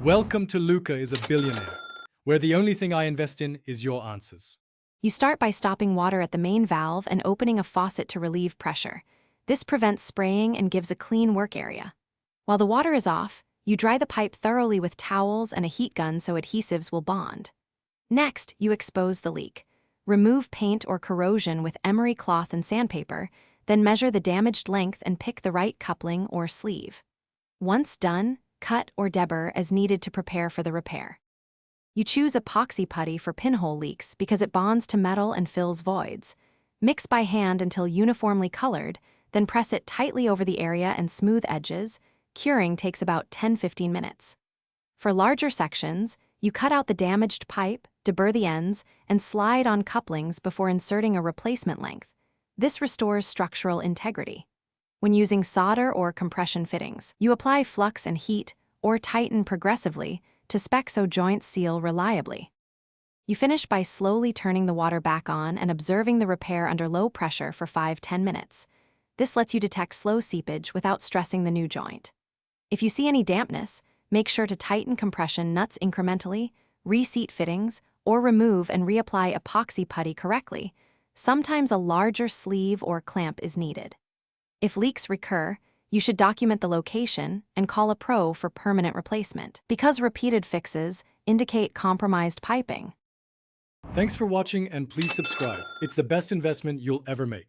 Welcome to Luca is a Billionaire, where the only thing I invest in is your answers. You start by stopping water at the main valve and opening a faucet to relieve pressure. This prevents spraying and gives a clean work area. While the water is off, you dry the pipe thoroughly with towels and a heat gun so adhesives will bond. Next, you expose the leak. Remove paint or corrosion with emery cloth and sandpaper, then measure the damaged length and pick the right coupling or sleeve. Once done, cut or deburr as needed to prepare for the repair. You choose epoxy putty for pinhole leaks because it bonds to metal and fills voids. Mix by hand until uniformly colored, then press it tightly over the area and smooth edges. Curing takes about 10-15 minutes. For larger sections, you cut out the damaged pipe, deburr the ends, and slide on couplings before inserting a replacement length. This restores structural integrity. When using solder or compression fittings, you apply flux and heat, or tighten progressively, to spec so joints seal reliably. You finish by slowly turning the water back on and observing the repair under low pressure for 5-10 minutes. This lets you detect slow seepage without stressing the new joint. If you see any dampness, make sure to tighten compression nuts incrementally, reseat fittings, or remove and reapply epoxy putty correctly. Sometimes a larger sleeve or clamp is needed. If leaks recur, you should document the location and call a pro for permanent replacement, because repeated fixes indicate compromised piping. Thanks for watching and please subscribe. It's the best investment you'll ever make.